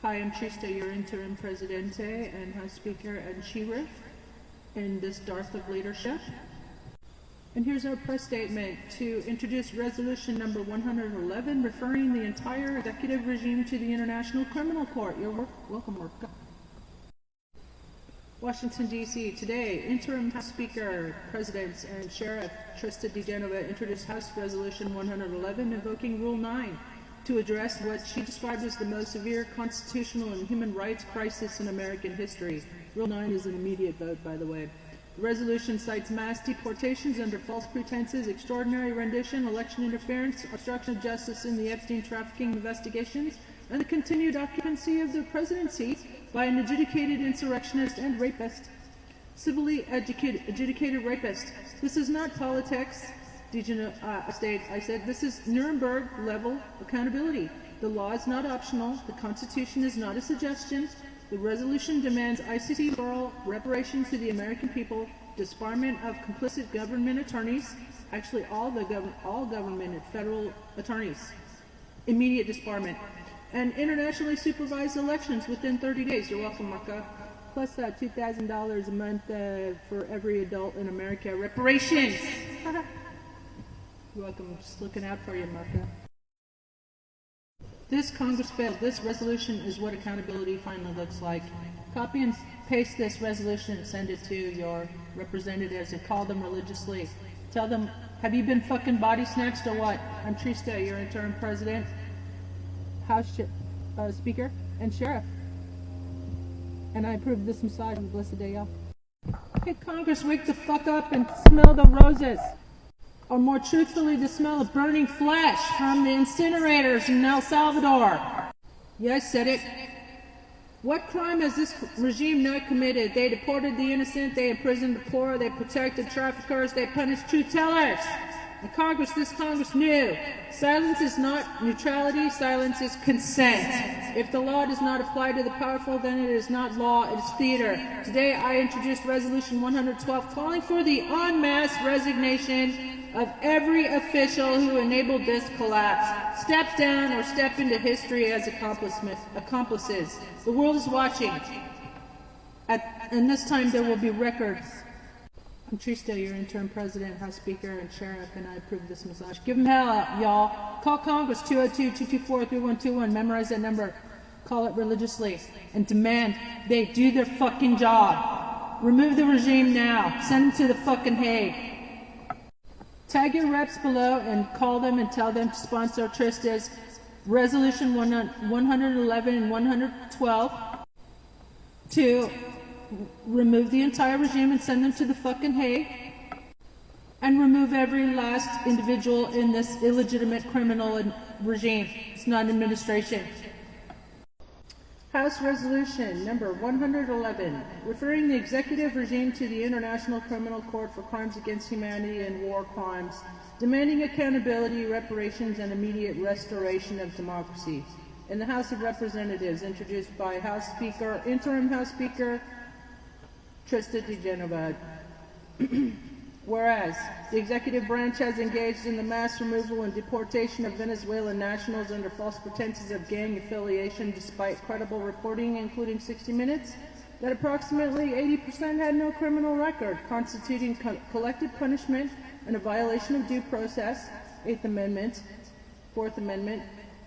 Hi, I'm Trista, your interim presidente and House Speaker and Sheriff in this dearth of leadership. And here's our press statement to introduce resolution number 111, referring the entire executive regime to the International Criminal Court. You're welcome, Mark. Washington, D.C. Today, interim House Speaker, Presidents, and Sheriff Trista DiGenova introduced House Resolution 111, invoking Rule 9 to address what she described as the most severe constitutional and human rights crisis in American history. Rule 9 is an immediate vote, by the way. The resolution cites mass deportations under false pretenses, extraordinary rendition, election interference, obstruction of justice in the Epstein trafficking investigations, and the continued occupancy of the presidency by an adjudicated insurrectionist and rapist. Civilly adjudicated rapist. This is not politics. I said this is Nuremberg level accountability. The law is not optional. The Constitution is not a suggestion. The resolution demands ICC moral reparations to the American people, disbarment of complicit government attorneys, actually all government and federal attorneys, immediate disbarment, and internationally supervised elections within 30 days. You're welcome, Marka. Plus $2,000 a month for every adult in America. Reparations! You're welcome. I'm just looking out for you, Marka. This Congress failed. This resolution is what accountability finally looks like. Copy and paste this resolution and send it to your representatives and call them religiously. Tell them, have you been fucking body snatched or what? I'm Trista, your interim president, House Speaker, and Sheriff. And I approve this massage on the blessed day, y'all. Hey, Congress, wake the fuck up and smell the roses. Or more truthfully, the smell of burning flesh from the incinerators in El Salvador. Yeah, I said it. What crime has this regime not committed? They deported the innocent, they imprisoned the poor, they protected traffickers, they punished truth tellers. And this Congress knew. Silence is not neutrality, silence is consent. If the law does not apply to the powerful, then it is not law, it is theater. Today I introduced Resolution 112 calling for the en masse resignation of every official who enabled this collapse. Step down or step into history as accomplices. The world is watching. And this time there will be records. I'm Trista, your interim president, House Speaker, and Sheriff, and I approve this massage. Give them hell out, y'all. Call Congress, 202-224-3121. Memorize that number. Call it religiously. And demand they do their fucking job. Remove the regime now. Send them to the fucking Hague. Tag your reps below and call them and tell them to sponsor Trista's Resolution 111 and 112 to remove the entire regime and send them to the fucking Hague, and remove every last individual in this illegitimate criminal regime. It's not administration. House Resolution number 111, referring the executive regime to the International Criminal Court for crimes against humanity and war crimes, demanding accountability, reparations, and immediate restoration of democracy. In the House of Representatives, introduced by interim House Speaker Trista DiGenova. Whereas the executive branch has engaged in the mass removal and deportation of Venezuelan nationals under false pretenses of gang affiliation, despite credible reporting, including 60 Minutes, that approximately 80% had no criminal record, constituting collective punishment and a violation of due process, 8th Amendment, 4th Amendment.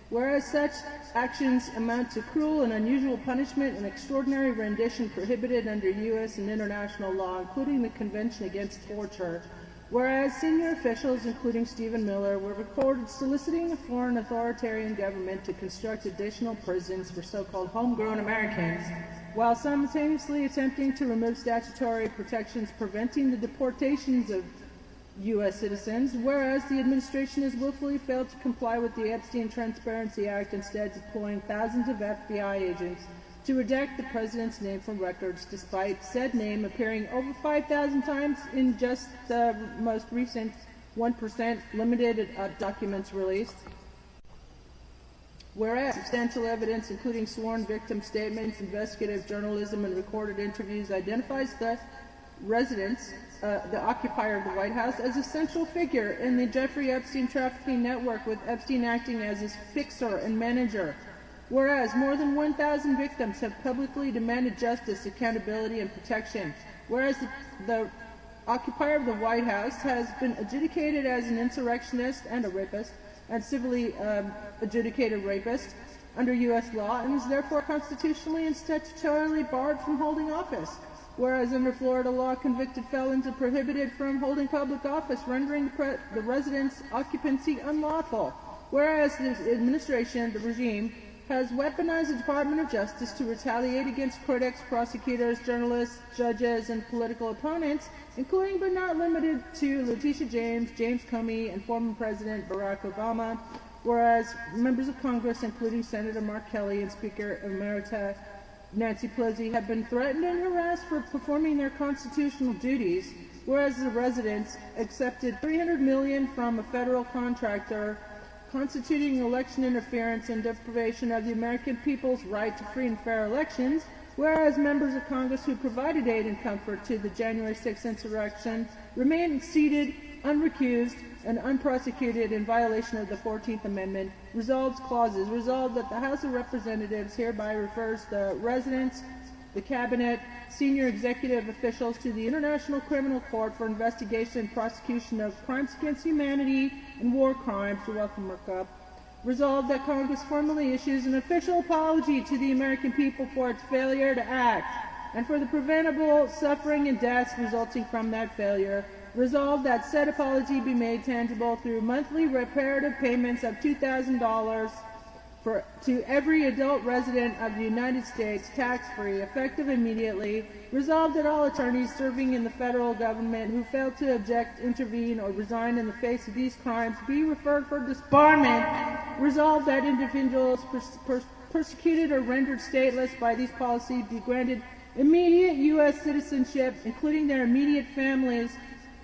Whereas such actions amount to cruel and unusual punishment and extraordinary rendition prohibited under U.S. and international law, including the Convention Against Torture. Whereas senior officials, including Stephen Miller, were recorded soliciting a foreign authoritarian government to construct additional prisons for so-called homegrown Americans, while simultaneously attempting to remove statutory protections preventing the deportations of U.S. citizens, whereas the administration has willfully failed to comply with the Epstein Transparency Act, instead deploying thousands of FBI agents to redact the president's name from records, despite said name appearing over 5,000 times in just the most recent 1% limited documents released. Whereas substantial evidence, including sworn victim statements, investigative journalism, and recorded interviews, identifies the the occupier of the White House, as a central figure in the Jeffrey Epstein trafficking network, with Epstein acting as his fixer and manager. Whereas more than 1,000 victims have publicly demanded justice, accountability, and protection. Whereas the occupier of the White House has been adjudicated as an insurrectionist and a rapist, and civilly adjudicated rapist under U.S. law, and is therefore constitutionally and statutorily barred from holding office. Whereas under Florida law, convicted felons are prohibited from holding public office, rendering the residence occupancy unlawful. Whereas the administration, the regime, has weaponized the Department of Justice to retaliate against critics, prosecutors, journalists, judges, and political opponents, including but not limited to Letitia James, James Comey, and former President Barack Obama. Whereas members of Congress, including Senator Mark Kelly and Speaker Emerita Nancy Pelosi, have been threatened and harassed for performing their constitutional duties, whereas the residents accepted $300 million from a federal contractor, constituting election interference and deprivation of the American people's right to free and fair elections, whereas members of Congress who provided aid and comfort to the January 6th insurrection remain seated, unrecused, and unprosecuted in violation of the 14th Amendment. Resolved clauses. Resolved that the House of Representatives hereby refers the residents, the Cabinet, senior executive officials to the International Criminal Court for investigation and prosecution of crimes against humanity and war crimes. You're welcome, Markup. Resolved that Congress formally issues an official apology to the American people for its failure to act and for the preventable suffering and deaths resulting from that failure. Resolved that said apology be made tangible through monthly reparative payments of $2,000 to every adult resident of the United States, tax-free, effective immediately. Resolved that all attorneys serving in the federal government who fail to object, intervene, or resign in the face of these crimes be referred for disbarment. Resolved that individuals persecuted or rendered stateless by these policies be granted immediate U.S. citizenship, including their immediate families.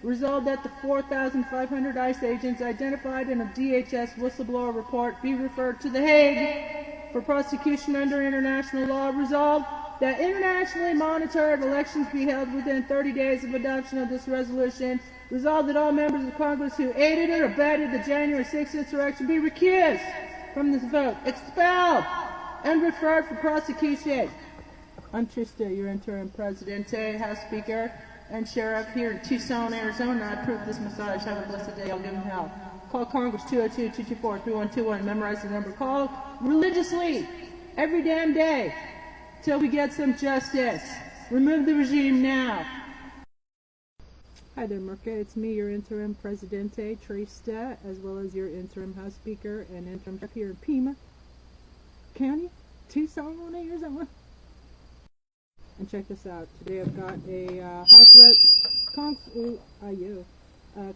Resolved that the 4,500 ICE agents identified in a DHS whistleblower report be referred to The Hague for prosecution under international law. Resolved that internationally monitored elections be held within 30 days of adoption of this resolution. Resolved that all members of Congress who aided or abetted the January 6th insurrection be recused from this vote, expelled, and referred for prosecution. I'm Trista, your interim Presidente, House Speaker, and Sheriff here in Tucson, Arizona. I approve this massage. Have a blessed day. I'll give them hell. Call Congress 202-224-3121. Memorize the number. Call religiously every damn day till we get some justice. Remove the regime now. Hi there, Merca. It's me, your interim Presidente, Trista, as well as your interim House Speaker and interim Sheriff here in Pima County, Tucson, Arizona. And check this out. Today I've got a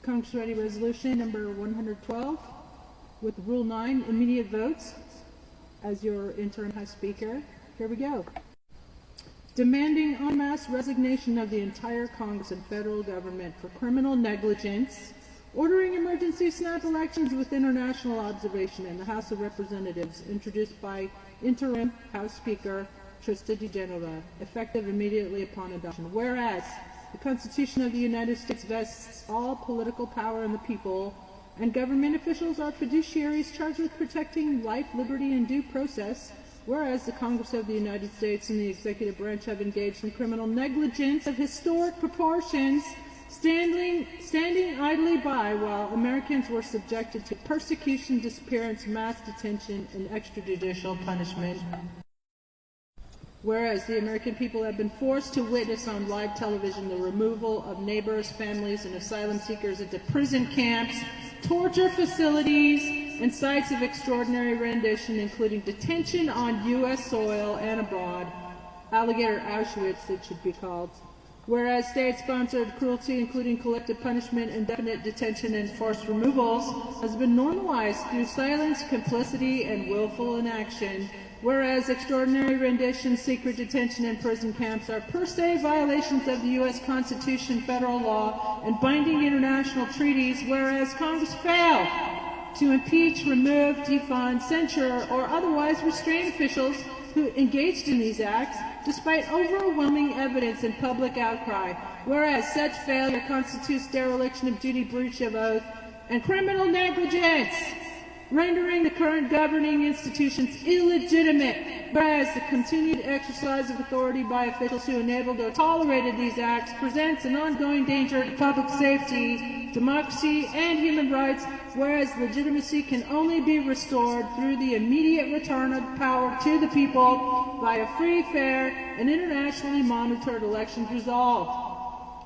Congress Ready Resolution number 112 with Rule 9, immediate votes, as your interim House Speaker. Here we go. Demanding en masse resignation of the entire Congress and federal government for criminal negligence, ordering emergency snap elections with international observation in the House of Representatives, introduced by interim House Speaker Trista DeGenova, effective immediately upon adoption. Whereas the Constitution of the United States vests all political power in the people, and government officials are fiduciaries charged with protecting life, liberty, and due process. Whereas the Congress of the United States and the executive branch have engaged in criminal negligence of historic proportions, standing idly by while Americans were subjected to persecution, disappearance, mass detention, and extrajudicial punishment. Whereas the American people have been forced to witness on live television the removal of neighbors, families, and asylum seekers into prison camps, torture facilities, and sites of extraordinary rendition, including detention on U.S. soil and abroad, alligator Auschwitz it should be called. Whereas state-sponsored cruelty, including collective punishment, indefinite detention, and forced removals, has been normalized through silence, complicity, and willful inaction. Whereas extraordinary rendition, secret detention, and prison camps are per se violations of the U.S. Constitution, federal law, and binding international treaties, whereas Congress failed to impeach, remove, defund, censure, or otherwise restrain officials who engaged in these acts, despite overwhelming evidence and public outcry, whereas such failure constitutes dereliction of duty, breach of oath, and criminal negligence. rendering the current governing institutions illegitimate, whereas the continued exercise of authority by officials who enabled or tolerated these acts presents an ongoing danger to public safety, democracy, and human rights, whereas legitimacy can only be restored through the immediate return of power to the people by a free, fair, and internationally monitored elections. Resolved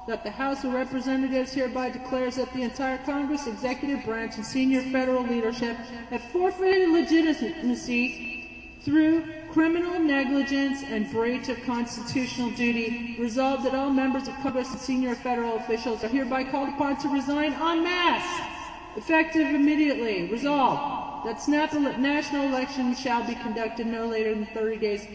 that the House of Representatives hereby declares that the entire Congress, executive branch, and senior federal leadership have forfeited legitimacy through criminal negligence and breach of constitutional duty. Resolved that all members of Congress and senior federal officials are hereby called upon to resign en masse, effective immediately. Resolved that snap national elections shall be conducted no later than 30 days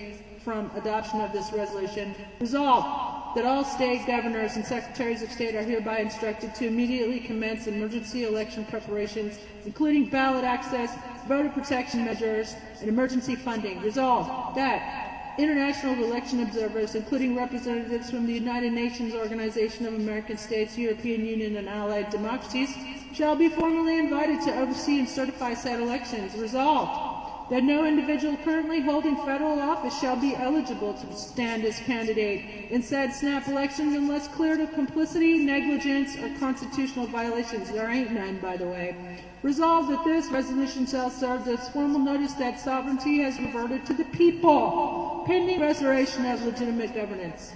from adoption of this resolution. Resolved that all state governors and secretaries of state are hereby instructed to immediately commence emergency election preparations, including ballot access, voter protection measures, and emergency funding. Resolved that international election observers, including representatives from the United Nations Organization of American States, European Union, and allied democracies, shall be formally invited to oversee and certify said elections. Resolved that no individual currently holding federal office shall be eligible to stand as candidate in said snap elections unless cleared of complicity, negligence, or constitutional violations. There ain't none, by the way. Resolved that this resolution shall serve as formal notice that sovereignty has reverted to the people, pending restoration of legitimate governance.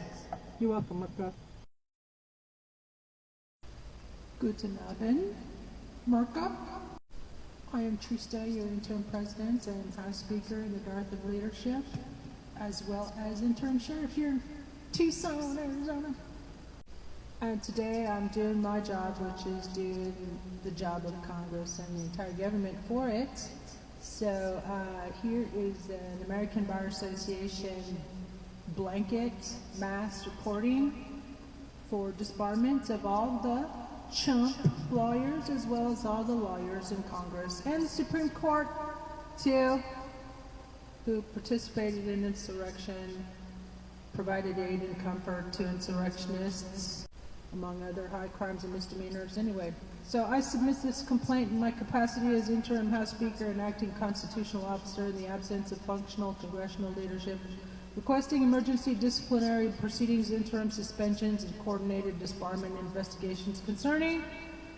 You're welcome, Mirka. Guten Abend, Mirka. I am Trista, your interim president and House Speaker in the Garth of Leadership, as well as interim sheriff here in Tucson, Arizona. And today I'm doing my job, which is doing the job of Congress and the entire government for it. So here is an American Bar Association blanket mass reporting for disbarment of all the chump lawyers as well as all the lawyers in Congress and the Supreme Court too, who participated in insurrection, provided aid and comfort to insurrectionists, among other high crimes and misdemeanors. Anyway, so I submit this complaint in my capacity as interim House Speaker and acting constitutional officer in the absence of functional congressional leadership, requesting emergency disciplinary proceedings, interim suspensions, and coordinated disbarment investigations concerning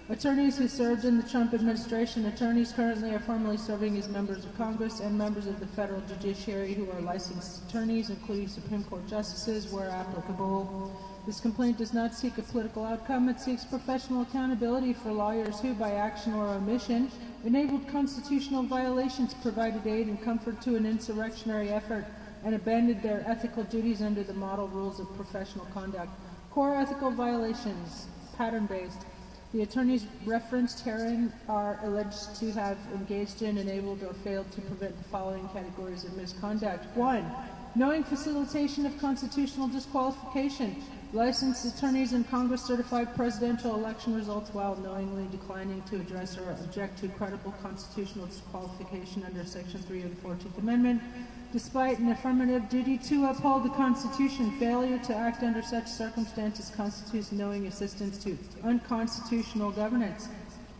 attorneys who served in the Trump administration, attorneys currently or formerly serving as members of Congress, and members of the federal judiciary who are licensed attorneys, including Supreme Court justices, where applicable. This complaint does not seek a political outcome. It seeks professional accountability for lawyers who, by action or omission, enabled constitutional violations, provided aid and comfort to an insurrectionary effort, and abandoned their ethical duties under the model rules of professional conduct. Core ethical violations, pattern-based. The attorneys referenced herein are alleged to have engaged in, enabled, or failed to prevent the following categories of misconduct. 1. Knowing facilitation of constitutional disqualification. Licensed attorneys in Congress certified presidential election results while knowingly declining to address or object to credible constitutional disqualification under Section 3 of the 14th Amendment, despite an affirmative duty to uphold the Constitution. Failure to act under such circumstances constitutes knowing assistance to unconstitutional governance.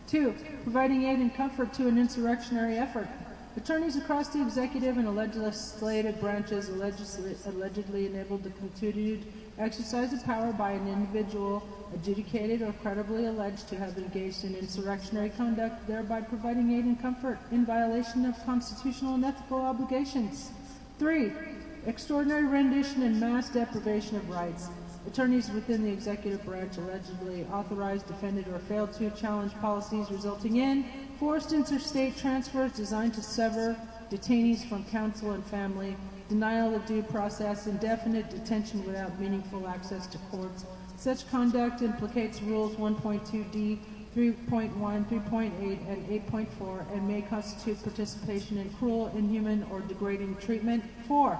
2. Providing aid and comfort to an insurrectionary effort. Attorneys across the executive and legislative branches allegedly enabled the continued exercise of power by an individual adjudicated or credibly alleged to have engaged in insurrectionary conduct, thereby providing aid and comfort in violation of constitutional and ethical obligations. 3. Extraordinary rendition and mass deprivation of rights. Attorneys within the executive branch allegedly authorized, defended, or failed to challenge policies resulting in forced interstate transfers designed to sever detainees from counsel and family, denial of due process, indefinite detention without meaningful access to courts. Such conduct implicates Rules 1.2d, 3.1, 3.8, and 8.4, and may constitute participation in cruel, inhuman, or degrading treatment. 4.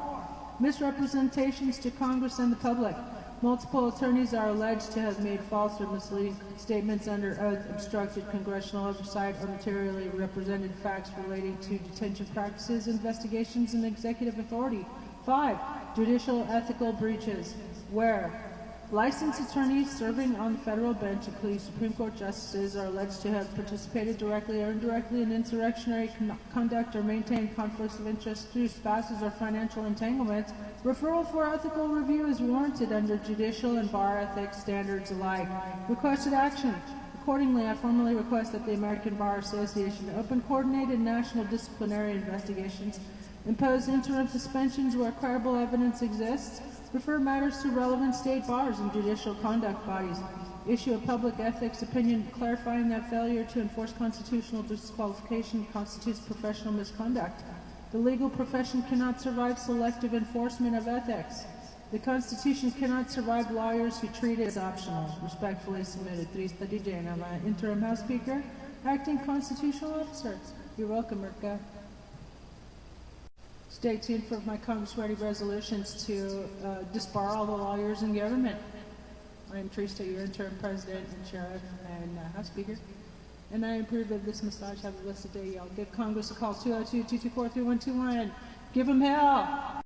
Misrepresentations to Congress and the public. Multiple attorneys are alleged to have made false or misleading statements under oath, obstructed congressional oversight, or materially represented facts relating to detention practices, investigations, and executive authority. 5. Judicial ethical breaches, where Licensed attorneys serving on the federal bench, including Supreme Court justices, are alleged to have participated directly or indirectly in insurrectionary conduct or maintained conflicts of interest through spouses or financial entanglements. Referral for ethical review is warranted under judicial and bar ethics standards alike. Requested action. Accordingly, I formally request that the American Bar Association open coordinated national disciplinary investigations, impose interim suspensions where credible evidence exists, refer matters to relevant state bars and judicial conduct bodies, issue a public ethics opinion clarifying that failure to enforce constitutional disqualification constitutes professional misconduct. The legal profession cannot survive selective enforcement of ethics. The Constitution cannot survive lawyers who treat it as optional. Respectfully submitted, Trista DJ, Interim House Speaker, Acting Constitutional Officer. You're welcome, Mirka. Stay tuned for my Congress-ready resolutions to disbar all the lawyers in government. I am Trista, your interim president and sheriff and House Speaker. And I approve of this massage. Have a blessed day, y'all. Give Congress a call, 202-224-3121. Give them hell!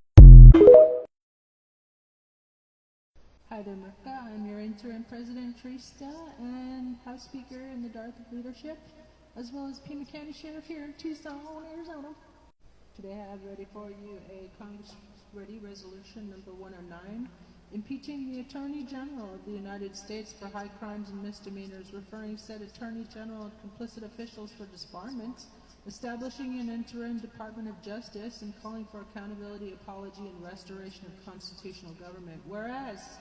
Hi there, Mirka. I'm your interim president, Trista, and House Speaker in the Darth of Leadership, as well as Pima County Sheriff here in Tucson, Arizona. Today I have ready for you a Congress-ready resolution number 109, impeaching the Attorney General of the United States for high crimes and misdemeanors, referring said Attorney General and complicit officials for disbarment, establishing an interim Department of Justice, and calling for accountability, apology, and restoration of constitutional government. Whereas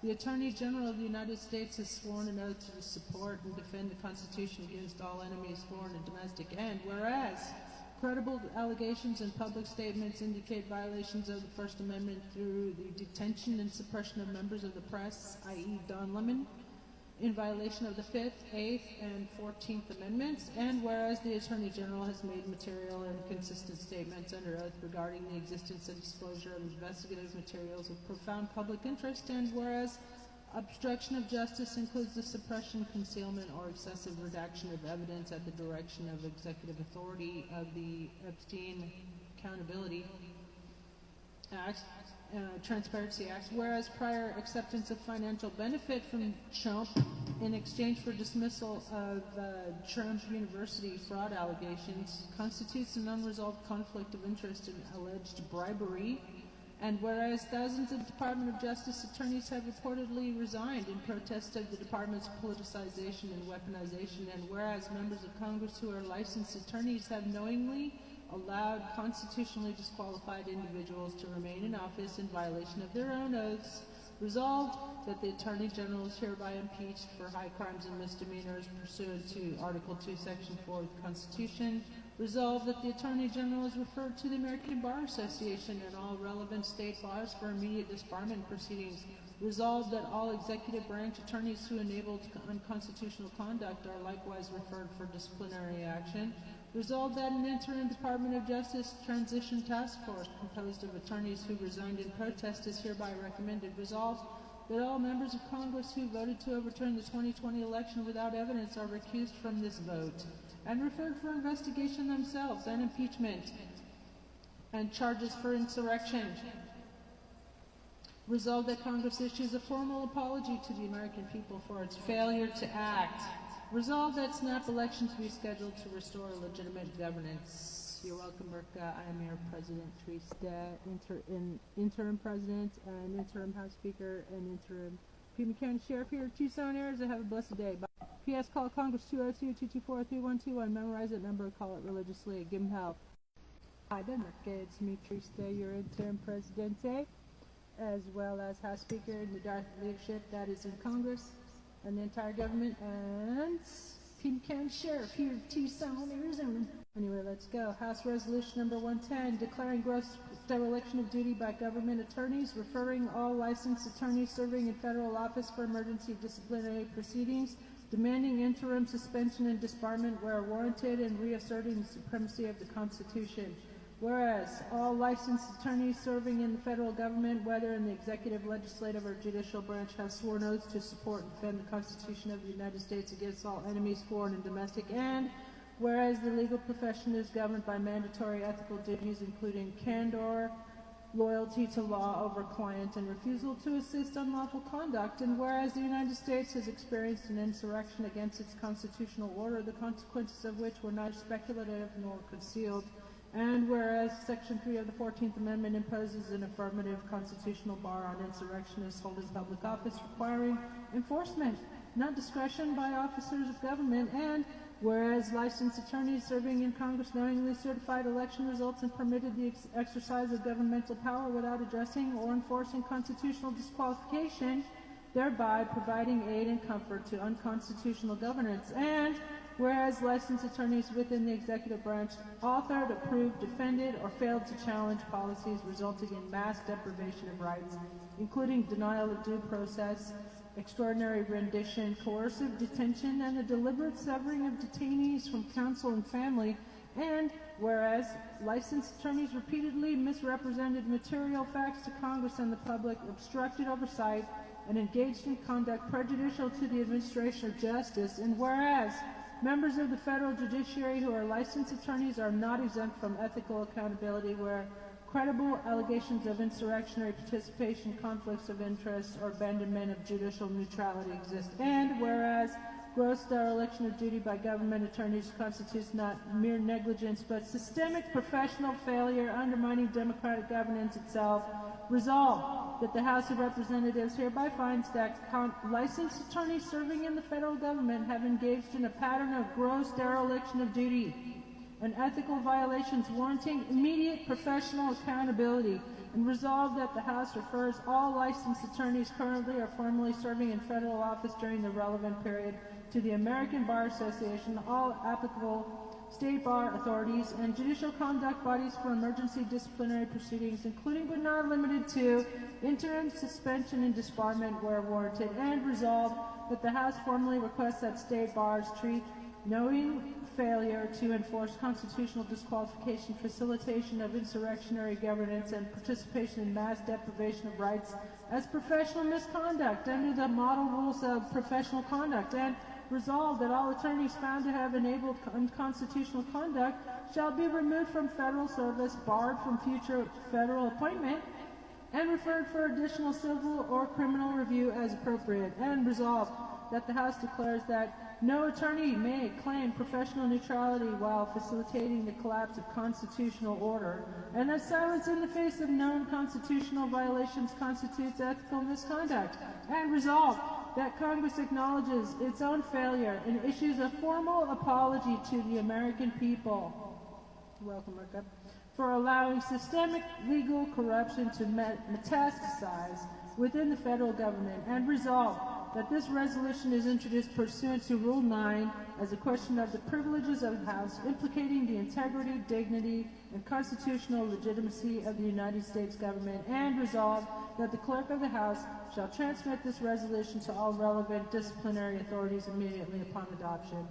the Attorney General of the United States has sworn an oath to support and defend the Constitution against all enemies, foreign and domestic, and whereas credible allegations and public statements indicate violations of the First Amendment through the detention and suppression of members of the press, i.e. Don Lemon, in violation of the 5th, 8th, and 14th Amendments, and whereas the Attorney General has made material and consistent statements under oath regarding the existence and disclosure of investigative materials of profound public interest, and whereas obstruction of justice includes the suppression, concealment, or excessive redaction of evidence at the direction of executive authority of the Epstein Accountability Act, Transparency Act, whereas prior acceptance of financial benefit from Trump in exchange for dismissal of Trump University fraud allegations constitutes an unresolved conflict of interest in alleged bribery, and whereas thousands of Department of Justice attorneys have reportedly resigned in protest of the department's politicization and weaponization, and whereas members of Congress who are licensed attorneys have knowingly allowed constitutionally disqualified individuals to remain in office in violation of their own oaths, resolved that the Attorney General is hereby impeached for high crimes and misdemeanors pursuant to Article 2, Section 4 of the Constitution. Resolved that the Attorney General is referred to the American Bar Association and all relevant state bars for immediate disbarment proceedings. Resolved that all executive branch attorneys who enabled unconstitutional conduct are likewise referred for disciplinary action. Resolved that an interim Department of Justice transition task force composed of attorneys who resigned in protest is hereby recommended. Resolved that all members of Congress who voted to overturn the 2020 election without evidence are recused from this vote and referred for investigation themselves and impeachment and charges for insurrection. Resolved that Congress issues a formal apology to the American people for its failure to act. Resolved that snap elections be scheduled to restore legitimate governance. You're welcome, Mirka. I am your President, Trista, interim President and interim House Speaker and interim Pima County Sheriff here in Tucson, Arizona. Have a blessed day. Bye. P.S. Call Congress 202-224-3121. Memorize that number. Call it religiously. Give them help. Hi there, Mirka. It's me, Trista, your interim Presidente, as well as House Speaker in the Darth Leadership that is in Congress and the entire government, and Pima County Sheriff here in Tucson, Arizona. Anyway, let's go. House Resolution number 110, declaring gross dereliction of duty by government attorneys, referring all licensed attorneys serving in federal office for emergency disciplinary proceedings, demanding interim suspension and disbarment where warranted, and reasserting the supremacy of the Constitution. Whereas all licensed attorneys serving in the federal government, whether in the executive, legislative, or judicial branch, have sworn oaths to support and defend the Constitution of the United States against all enemies, foreign and domestic, and whereas the legal profession is governed by mandatory ethical duties including candor, loyalty to law over client, and refusal to assist unlawful conduct. And whereas the United States has experienced an insurrection against its constitutional order, the consequences of which were neither speculative nor concealed. And whereas Section 3 of the 14th Amendment imposes an affirmative constitutional bar on insurrectionists holding public office, requiring enforcement, not discretion, by officers of government. And whereas licensed attorneys serving in Congress knowingly certified election results and permitted the exercise of governmental power without addressing or enforcing constitutional disqualification, thereby providing aid and comfort to unconstitutional governance. And whereas licensed attorneys within the executive branch authored, approved, defended, or failed to challenge policies resulting in mass deprivation of rights, including denial of due process, extraordinary rendition, coercive detention, and the deliberate severing of detainees from counsel and family. And whereas licensed attorneys repeatedly misrepresented material facts to Congress and the public, obstructed oversight, and engaged in conduct prejudicial to the administration of justice. And whereas members of the federal judiciary who are licensed attorneys are not exempt from ethical accountability where credible allegations of insurrectionary participation, conflicts of interest, or abandonment of judicial neutrality exist. And whereas gross dereliction of duty by government attorneys constitutes not mere negligence but systemic professional failure undermining democratic governance itself, resolved that the House of Representatives hereby finds that licensed attorneys serving in the federal government have engaged in a pattern of gross dereliction of duty and ethical violations warranting immediate professional accountability, and resolved that the House refers all licensed attorneys currently or formerly serving in federal office during the relevant period to the American Bar Association, all applicable state bar authorities, and judicial conduct bodies for emergency disciplinary proceedings, including but not limited to interim suspension and disbarment where warranted. And resolved that the House formally requests that state bars treat knowing failure to enforce constitutional disqualification, facilitation of insurrectionary governance, and participation in mass deprivation of rights as professional misconduct under the model rules of professional conduct. And resolved that all attorneys found to have enabled unconstitutional conduct shall be removed from federal service, barred from future federal appointment, and referred for additional civil or criminal review as appropriate. And resolved that the House declares that no attorney may claim professional neutrality while facilitating the collapse of constitutional order, and that silence in the face of known constitutional violations constitutes ethical misconduct. And resolved that Congress acknowledges its own failure and issues a formal apology to the American people. Welcome, Mark, for allowing systemic legal corruption to metastasize within the federal government. And resolved that this resolution is introduced pursuant to Rule 9 as a question of the privileges of the House, implicating the integrity, dignity, and constitutional legitimacy of the United States government. And resolved that the Clerk of the House shall transmit this resolution to all relevant disciplinary authorities immediately upon adoption.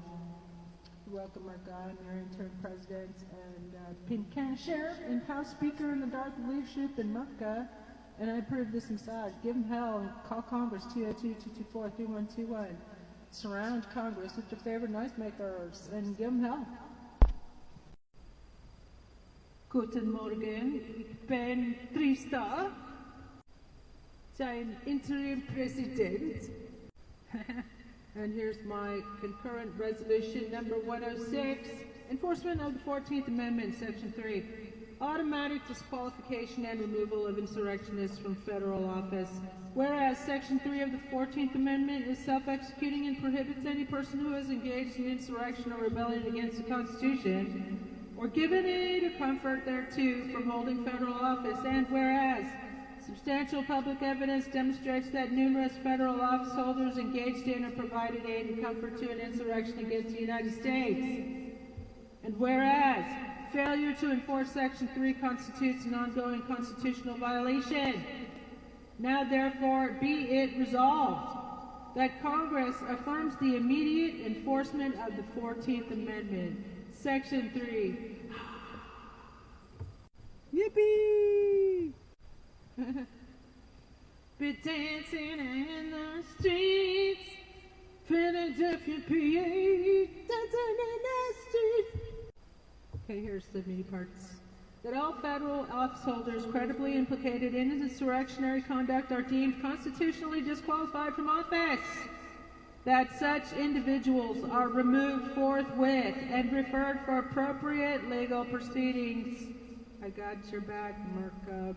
Welcome, our guy, your interim president, and Pin County Sheriff, and House Speaker in the dark leadership in Murka. And I approve this inside. Give them hell and call Congress 202-224-3121. Surround Congress with your favorite noisemakers and give them hell. Guten Morgen, ich bin Trista, sein Interim President. And here's my concurrent resolution number 106, enforcement of the 14th Amendment, Section 3. Automatic disqualification and removal of insurrectionists from federal office. Whereas Section 3 of the 14th Amendment is self-executing and prohibits any person who has engaged in insurrection or rebellion against the Constitution or given aid or comfort thereto from holding federal office. And whereas substantial public evidence demonstrates that numerous federal office holders engaged in or provided aid and comfort to an insurrection against the United States. And whereas failure to enforce Section 3 constitutes an ongoing constitutional violation. Now therefore be it resolved that Congress affirms the immediate enforcement of the 14th Amendment, Section 3. Yippee! Be dancing in the streets, Philadelphia, PA, dancing in the streets. Okay, here's the mini parts. that all federal office holders credibly implicated in insurrectionary conduct are deemed constitutionally disqualified from office, that such individuals are removed forthwith and referred for appropriate legal proceedings. I got your back, Merca.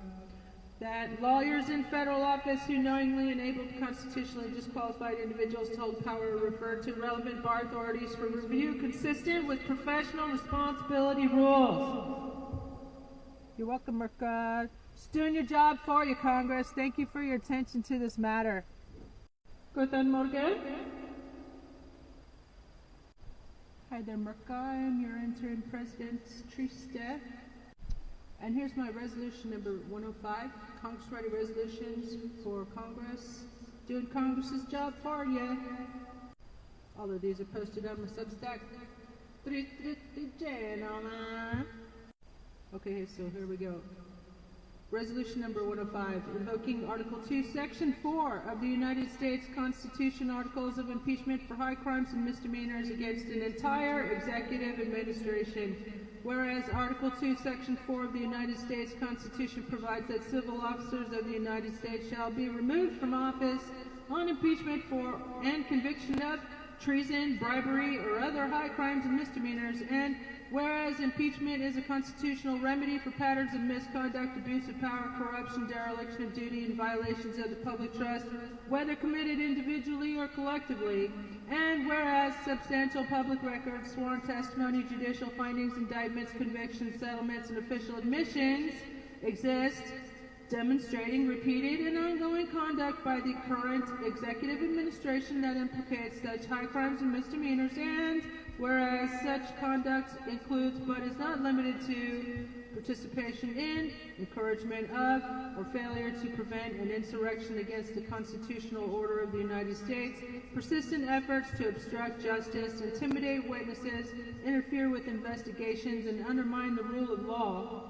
That lawyers in federal office who knowingly enabled constitutionally disqualified individuals to hold power are referred to relevant bar authorities for review consistent with professional responsibility rules. You're welcome, Merca. Just doing your job for you, Congress. Thank you for your attention to this matter. Guten Morgen. Hi there, Merca. I am your interim president, Triste. And here's my resolution number 105, Congress Ready Resolutions for Congress. Doing Congress's job for you. All of these are posted on my Substack. Okay, so here we go. Resolution number 105, invoking Article 2, Section 4 of the United States Constitution, Articles of Impeachment for high crimes and misdemeanors against an entire executive administration. Whereas Article 2, Section 4 of the United States Constitution provides that civil officers of the United States shall be removed from office on impeachment for and conviction of treason, bribery, or other high crimes and misdemeanors, and whereas impeachment is a constitutional remedy for patterns of misconduct, abuse of power, corruption, dereliction of duty, and violations of the public trust, whether committed individually or collectively, and whereas substantial public records, sworn testimony, judicial findings, indictments, convictions, settlements, and official admissions exist, demonstrating repeated and ongoing conduct by the current executive administration that implicates such high crimes and misdemeanors, and whereas such conduct includes but is not limited to participation in, encouragement of, or failure to prevent an insurrection against the constitutional order of the United States, persistent efforts to obstruct justice, intimidate witnesses, interfere with investigations, and undermine the rule of law,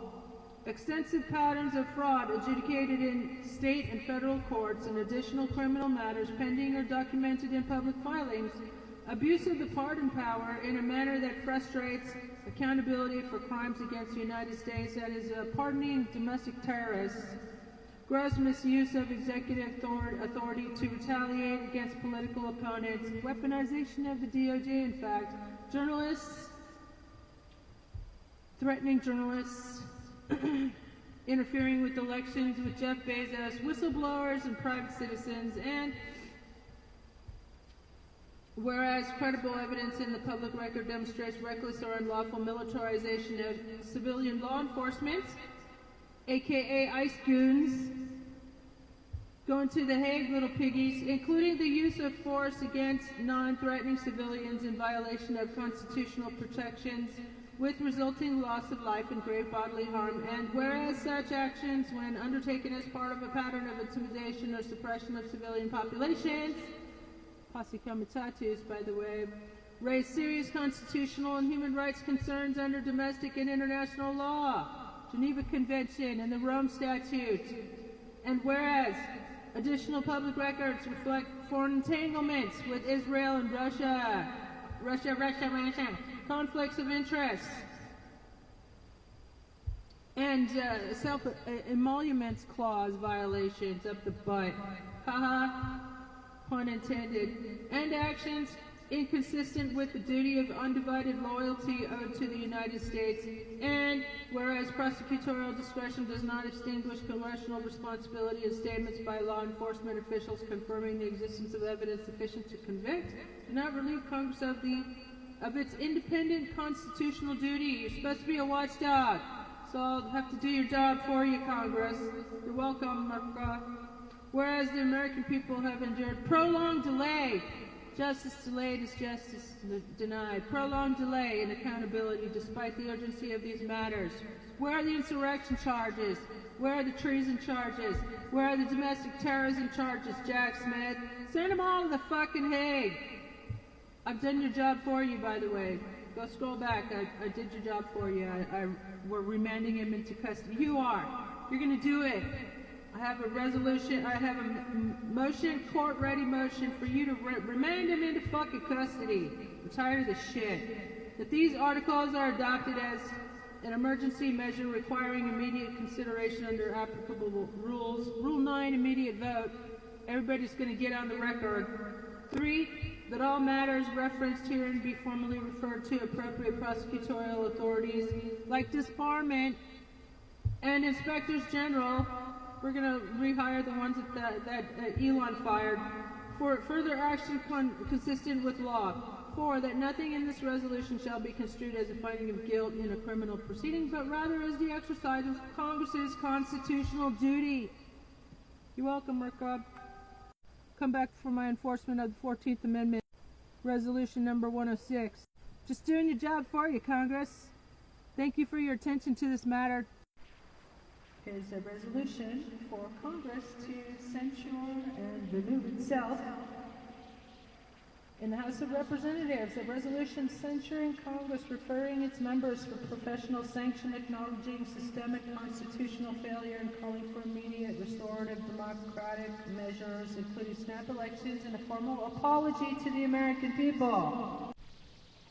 extensive patterns of fraud adjudicated in state and federal courts, and additional criminal matters pending or documented in public filings, abuse of the pardon power in a manner that frustrates accountability for crimes against the United States, that is, pardoning domestic terrorists, gross misuse of executive authority to retaliate against political opponents, weaponization of the DOJ, in fact, journalists, threatening journalists, interfering with elections with Jeff Bezos, whistleblowers, and private citizens, and whereas credible evidence in the public record demonstrates reckless or unlawful militarization of civilian law enforcement, aka ICE goons, going to the Hague, little piggies, including the use of force against non-threatening civilians in violation of constitutional protections, with resulting loss of life and grave bodily harm, and whereas such actions, when undertaken as part of a pattern of intimidation or suppression of civilian populations, posse comitatus, by the way, raise serious constitutional and human rights concerns under domestic and international law, Geneva Convention, and the Rome Statute, and whereas additional public records reflect foreign entanglements with Israel and Russia, conflicts of interest, and self-emoluments clause violations up the butt, haha, pun intended, and actions inconsistent with the duty of undivided loyalty owed to the United States, and whereas prosecutorial discretion does not extinguish congressional responsibility in statements by law enforcement officials confirming the existence of evidence sufficient to convict, do not relieve Congress of its independent constitutional duty. You're supposed to be a watchdog, so I'll have to do your job for you, Congress. You're welcome, Merca. Whereas the American people have endured prolonged delay, justice delayed is justice denied, prolonged delay in accountability despite the urgency of these matters. Where are the insurrection charges? Where are the treason charges? Where are the domestic terrorism charges, Jack Smith? Send them all to the fucking Hague. I've done your job for you, by the way. Go scroll back. I did your job for you. We're remanding him into custody. You are. You're going to do it. I have a resolution. I have a motion, court-ready motion for you to remand him into fucking custody. I'm tired of this shit. That these articles are adopted as an emergency measure requiring immediate consideration under applicable rules. Rule 9, immediate vote. Everybody's going to get on the record. 3, that all matters referenced herein be formally referred to appropriate prosecutorial authorities like disbarment and inspectors general. We're going to rehire the ones that Elon fired for further action consistent with law. 4, that nothing in this resolution shall be construed as a finding of guilt in a criminal proceeding, but rather as the exercise of Congress's constitutional duty. You're welcome, Rick Rob. Come back for my enforcement of the 14th Amendment, resolution number 106. Just doing your job for you, Congress. Thank you for your attention to this matter. Here's a resolution for Congress to censure and remove itself. In the House of Representatives, a resolution censuring Congress, referring its members for professional sanction, acknowledging systemic constitutional failure, and calling for immediate restorative democratic measures, including snap elections, and a formal apology to the American people.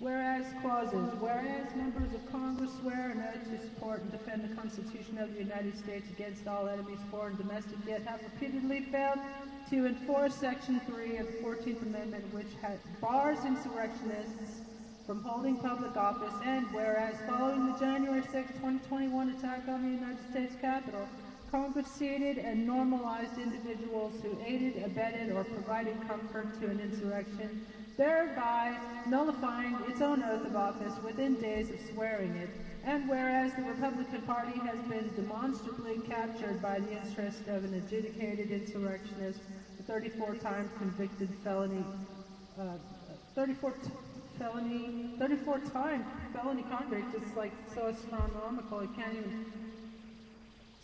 Whereas clauses, whereas members of Congress swear an oath to support and defend the Constitution of the United States against all enemies, foreign and domestic, yet have repeatedly failed to enforce Section 3 of the 14th Amendment, which bars insurrectionists from holding public office, and whereas following the January 6, 2021 attack on the United States Capitol, Congress seated and normalized individuals who aided, abetted, or provided comfort to an insurrection, thereby nullifying its own oath of office within days of swearing it. And whereas the Republican Party has been demonstrably captured by the interest of an adjudicated insurrectionist, a 34-time convicted felony, 34-time felony convict, it's like so astronomical, I can't even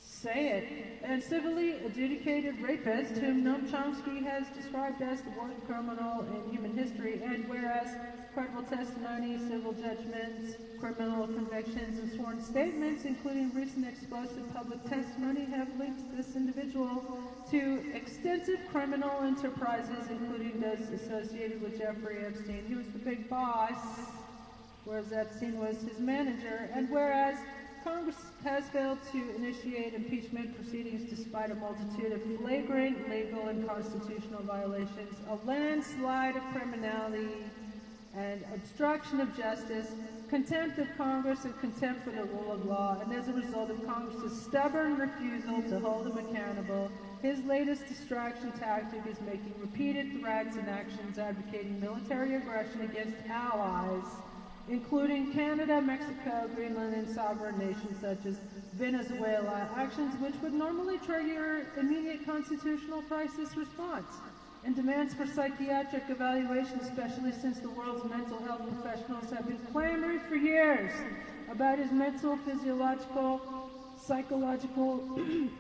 say it, and civilly adjudicated rapist whom Noam Chomsky has described as the worst criminal in human history, and whereas credible testimony, civil judgments, criminal convictions, and sworn statements, including recent explosive public testimony, have linked this individual to extensive criminal enterprises, including those associated with Jeffrey Epstein. He was the big boss, whereas Epstein was his manager, and whereas Congress has failed to initiate impeachment proceedings despite a multitude of flagrant legal and constitutional violations, a landslide of criminality and obstruction of justice, contempt of Congress, and contempt for the rule of law, and as a result of Congress's stubborn refusal to hold him accountable, his latest distraction tactic is making repeated threats and actions advocating military aggression against allies, including Canada, Mexico, Greenland, and sovereign nations such as Venezuela, actions which would normally trigger immediate constitutional crisis response, and demands for psychiatric evaluation, especially since the world's mental health professionals have been clamoring for years about his mental, physiological, psychological,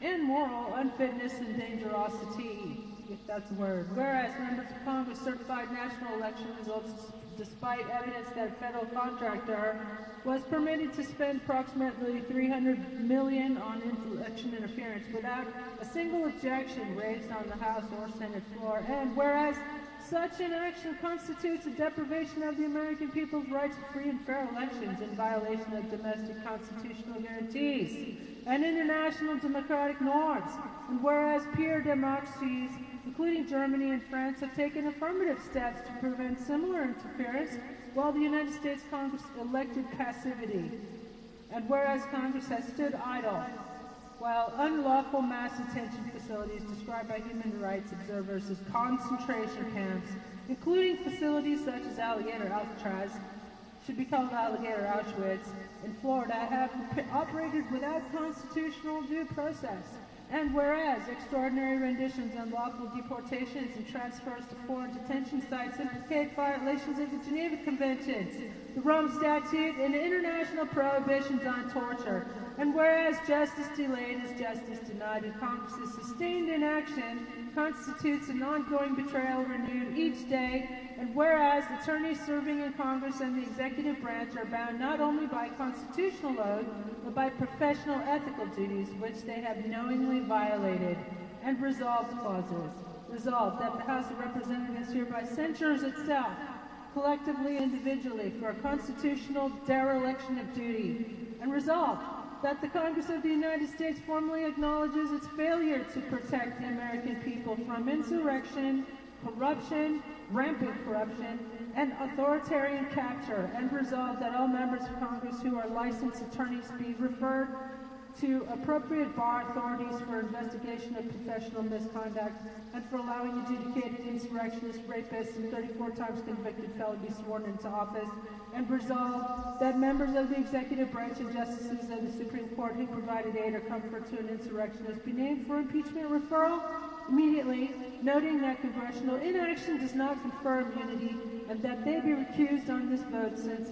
and moral unfitness and dangerosity, if that's a word. Whereas members of Congress certified national election results despite evidence that a federal contractor was permitted to spend approximately $300 million on election interference without a single objection raised on the House or Senate floor. And whereas such an action constitutes a deprivation of the American people's right to free and fair elections in violation of domestic constitutional guarantees and international democratic norms. And whereas peer democracies, including Germany and France, have taken affirmative steps to prevent similar interference, while the United States Congress elected passivity. And whereas Congress has stood idle, while unlawful mass detention facilities described by human rights observers as concentration camps, including facilities such as Alligator Alcatraz, should be called Alligator Auschwitz, in Florida, have operated without constitutional due process. And whereas extraordinary renditions, unlawful deportations, and transfers to foreign detention sites implicate violations of the Geneva Conventions, the Rome Statute, and international prohibitions on torture. And whereas justice delayed is justice denied, and Congress's sustained inaction constitutes an ongoing betrayal renewed each day, and whereas attorneys serving in Congress and the executive branch are bound not only by constitutional oath, but by professional ethical duties which they have knowingly violated. And resolved clauses. Resolved that the House of Representatives hereby censures itself. collectively and individually, for a constitutional dereliction of duty, and resolve that the Congress of the United States formally acknowledges its failure to protect the American people from insurrection, corruption, rampant corruption, and authoritarian capture, and resolve that all members of Congress who are licensed attorneys be referred to appropriate bar authorities for investigation of professional misconduct and for allowing adjudicated insurrectionists, rapists, and 34 times convicted felon be sworn into office, and resolve that members of the executive branch and justices of the Supreme Court who provided aid or comfort to an insurrectionist be named for impeachment referral immediately, noting that congressional inaction does not confer immunity and that they be recused on this vote since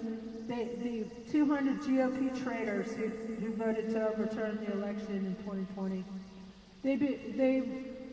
the 200 GOP traitors who voted to overturn the election in 2020. They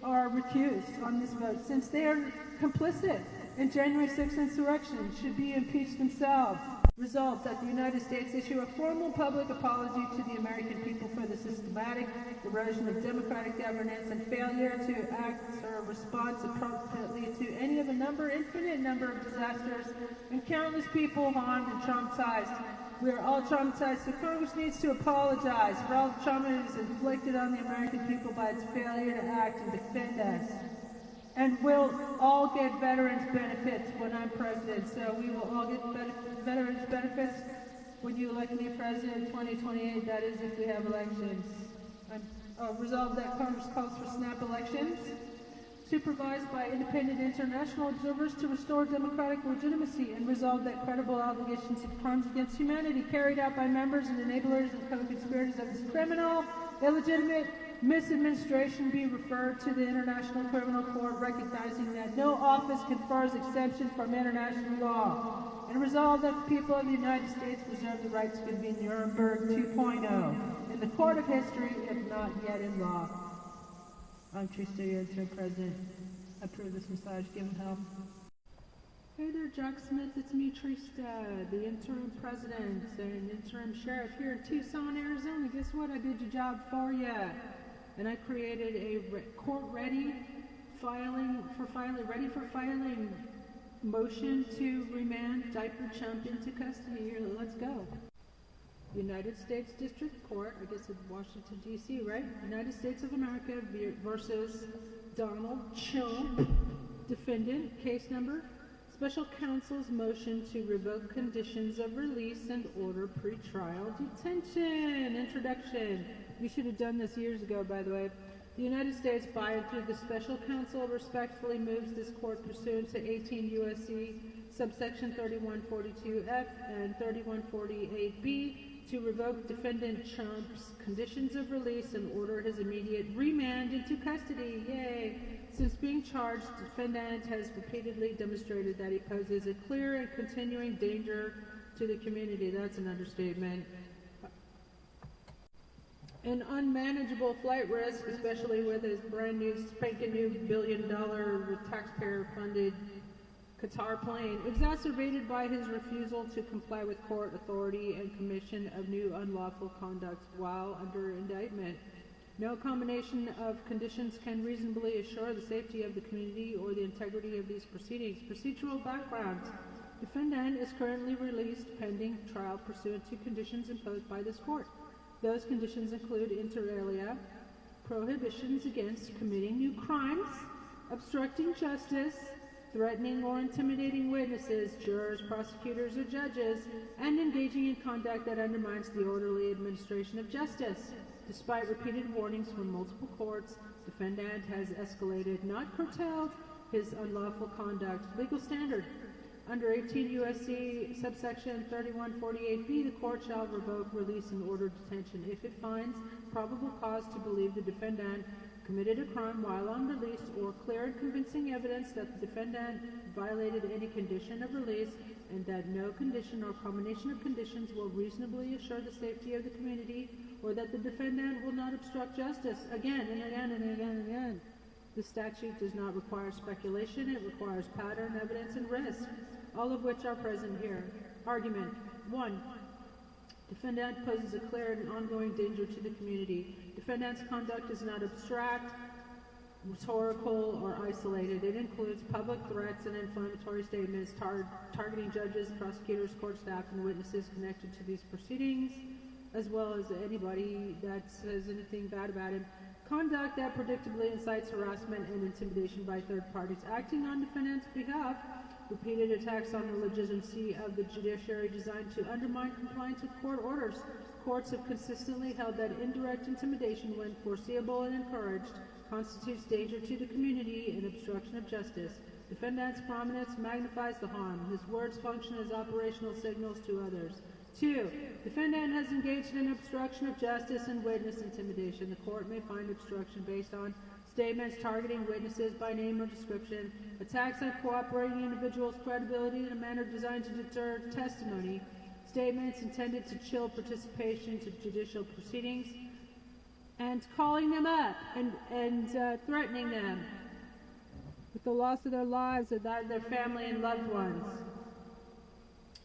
are recused on this vote since they are complicit in January 6th insurrection, should be impeached themselves. Resolved that the United States issue a formal public apology to the American people for the systematic erosion of democratic governance and failure to act or respond appropriately to any of a infinite number of disasters and countless people harmed and traumatized. We are all traumatized, so Congress needs to apologize for all the trauma that is inflicted on the American people by its failure to act and defend us. And we'll all get veterans benefits when I'm president, so we will all get veterans benefits when you elect me president in 2028, that is if we have elections. Resolved that Congress calls for snap elections, supervised by independent international observers to restore democratic legitimacy, and resolved that credible allegations of crimes against humanity carried out by members and enablers and co-conspirators of this criminal, illegitimate misadministration be referred to the International Criminal Court, recognizing that no office confers exemption from international law, and resolve that the people of the United States reserve the right to convene Nuremberg 2.0 in the court of history, if not yet in law. I'm Trista, your interim president. I approve this massage. Give him help. Hey there, Jack Smith. It's me, Trista, the interim president and interim sheriff here in Tucson, Arizona. Guess what? I did your job for you. And I created a court-ready ready for filing motion to remand Diaper Chump into custody. Here, let's go. United States District Court, I guess it's Washington, D.C., right? United States of America versus Donald Chump, defendant, case number, Special Counsel's motion to revoke conditions of release and order pretrial detention. Introduction. We should have done this years ago, by the way. The United States, by and through the Special Counsel, respectfully moves this court pursuant to 18 U.S.C. subsection 3142F and 3148B to revoke defendant Chump's conditions of release and order his immediate remand into custody. Yay! Since being charged, the defendant has repeatedly demonstrated that he poses a clear and continuing danger to the community. That's an understatement. An unmanageable flight risk, especially with his brand new, spanking new $1 billion taxpayer-funded Qatar plane, exacerbated by his refusal to comply with court authority and commission of new unlawful conduct while under indictment. No combination of conditions can reasonably assure the safety of the community or the integrity of these proceedings. Procedural background. Defendant is currently released pending trial pursuant to conditions imposed by this court. Those conditions include, inter alia, prohibitions against committing new crimes, obstructing justice, threatening or intimidating witnesses, jurors, prosecutors, or judges, and engaging in conduct that undermines the orderly administration of justice. Despite repeated warnings from multiple courts, defendant has escalated, not curtailed, his unlawful conduct. Legal standard. Under 18 U.S.C. subsection 3148B, the court shall revoke release and order detention if it finds probable cause to believe the defendant committed a crime while on release or clear and convincing evidence that the defendant violated any condition of release and that no condition or combination of conditions will reasonably assure the safety of the community or that the defendant will not obstruct justice. Again and again and again and again. The statute does not require speculation, it requires pattern, evidence, and risk, all of which are present here. Argument 1. Defendant poses a clear and ongoing danger to the community. Defendant's conduct is not abstract, rhetorical, or isolated. It includes public threats and inflammatory statements targeting judges, prosecutors, court staff, and witnesses connected to these proceedings, as well as anybody that says anything bad about him. Conduct that predictably incites harassment and intimidation by third parties acting on defendant's behalf. Repeated attacks on the legitimacy of the judiciary designed to undermine compliance with court orders. Courts have consistently held that indirect intimidation, when foreseeable and encouraged, constitutes danger to the community and obstruction of justice. Defendant's prominence magnifies the harm. His words function as operational signals to others. 2. Defendant has engaged in obstruction of justice and witness intimidation. The court may find obstruction based on statements targeting witnesses by name or description, attacks on cooperating individuals' credibility in a manner designed to deter testimony, statements intended to chill participation to judicial proceedings, and calling them up and threatening them with the loss of their lives or that of their family and loved ones.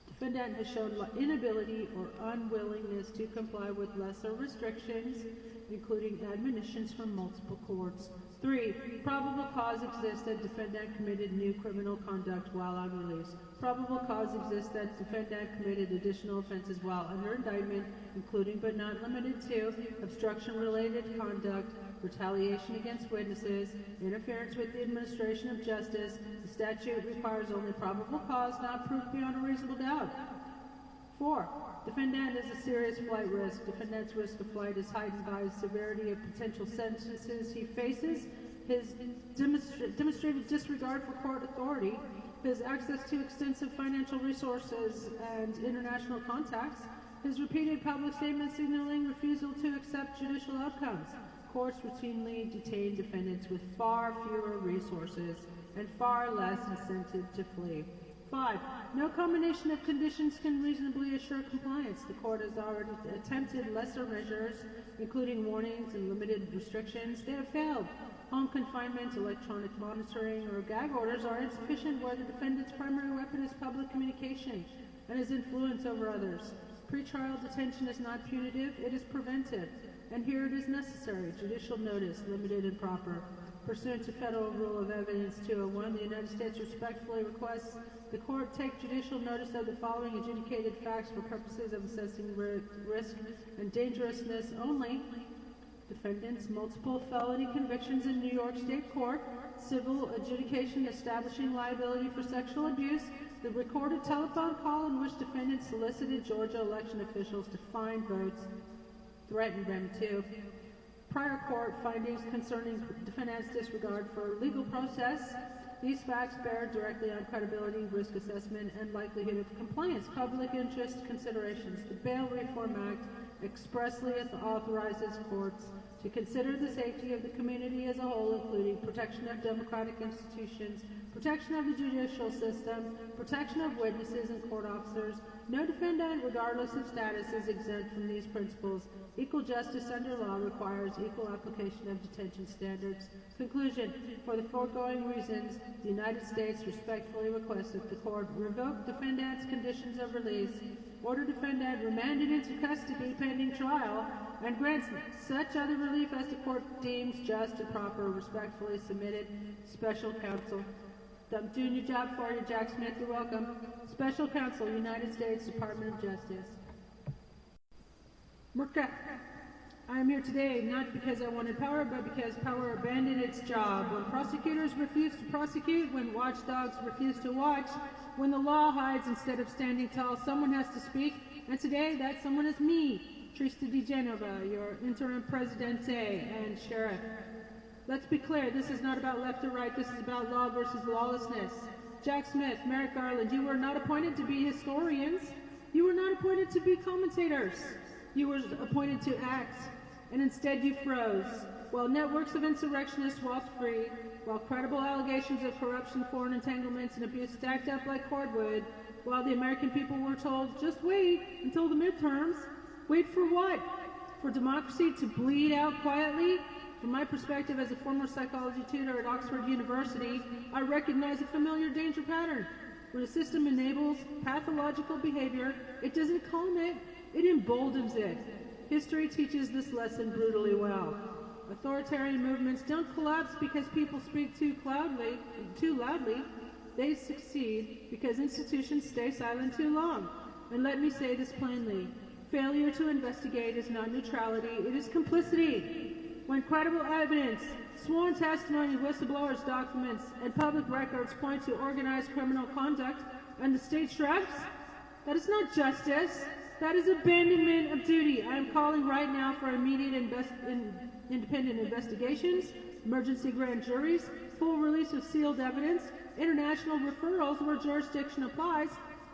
Defendant has shown inability or unwillingness to comply with lesser restrictions, including admonitions from multiple courts. 3. Probable cause exists that defendant committed new criminal conduct while on release. Probable cause exists that defendant committed additional offenses while under indictment, including but not limited to obstruction-related conduct, retaliation against witnesses, interference with the administration of justice. The statute requires only probable cause, not proof beyond a reasonable doubt. 4. Defendant is a serious flight risk. Defendant's risk of flight is heightened by the severity of potential sentences he faces, his demonstrated disregard for court authority, his access to extensive financial resources and international contacts, his repeated public statements signaling refusal to accept judicial outcomes. Courts routinely detain defendants with far fewer resources and far less incentive to flee. 5. No combination of conditions can reasonably assure compliance. The court has already attempted lesser measures, including warnings and limited restrictions. They have failed. Home confinement, electronic monitoring, or gag orders are insufficient where the defendant's primary weapon is public communication and his influence over others. Pretrial detention is not punitive, it is preventive. And here it is necessary. Judicial notice, limited and proper. Pursuant to Federal Rule of Evidence 201, the United States respectfully requests the court take judicial notice of the following adjudicated facts for purposes of assessing risk and dangerousness only. Defendant's multiple felony convictions in New York State Court, civil adjudication establishing liability for sexual abuse, the recorded telephone call in which defendant solicited Georgia election officials to find votes, threatened them to. Prior court findings concerning defendant's disregard for legal process. These facts bear directly on credibility, risk assessment, and likelihood of compliance. Public interest considerations. The Bail Reform Act expressly authorizes courts to consider the safety of the community as a whole, including protection of democratic institutions, protection of the judicial system, protection of witnesses and court officers. No defendant, regardless of status, is exempt from these principles. Equal justice under law requires equal application of detention standards. Conclusion. For the foregoing reasons, the United States respectfully requests that the court revoke defendant's conditions of release, order defendant remanded into custody pending trial, and grants such other relief as the court deems just and proper. Respectfully submitted. Special Counsel. I'm doing your job for you, Jack Smith. You're welcome. Special Counsel, United States Department of Justice. Murka. I am here today not because I wanted power, but because power abandoned its job. When prosecutors refuse to prosecute, when watchdogs refuse to watch, when the law hides instead of standing tall, someone has to speak. And today, that someone is me, Trista DiGenova, your interim presidente and sheriff. Let's be clear, this is not about left or right, this is about law versus lawlessness. Jack Smith, Merrick Garland, you were not appointed to be historians. You were not appointed to be commentators. You were appointed to act, and instead you froze. While networks of insurrectionists walked free, while credible allegations of corruption, foreign entanglements, and abuse stacked up like cordwood, while the American people were told, just wait until the midterms. Wait for what? For democracy to bleed out quietly? From my perspective as a former psychology tutor at Oxford University, I recognize a familiar danger pattern. When a system enables pathological behavior, it doesn't calm it, it emboldens it. History teaches this lesson brutally well. Authoritarian movements don't collapse because people speak too loudly. They succeed because institutions stay silent too long. And let me say this plainly. Failure to investigate is not neutrality, it is complicity. When credible evidence, sworn testimony, whistleblowers' documents, and public records point to organized criminal conduct and the state shrugs, that is not justice. That is abandonment of duty. I am calling right now for immediate independent investigations, emergency grand juries, full release of sealed evidence, international referrals where jurisdiction applies,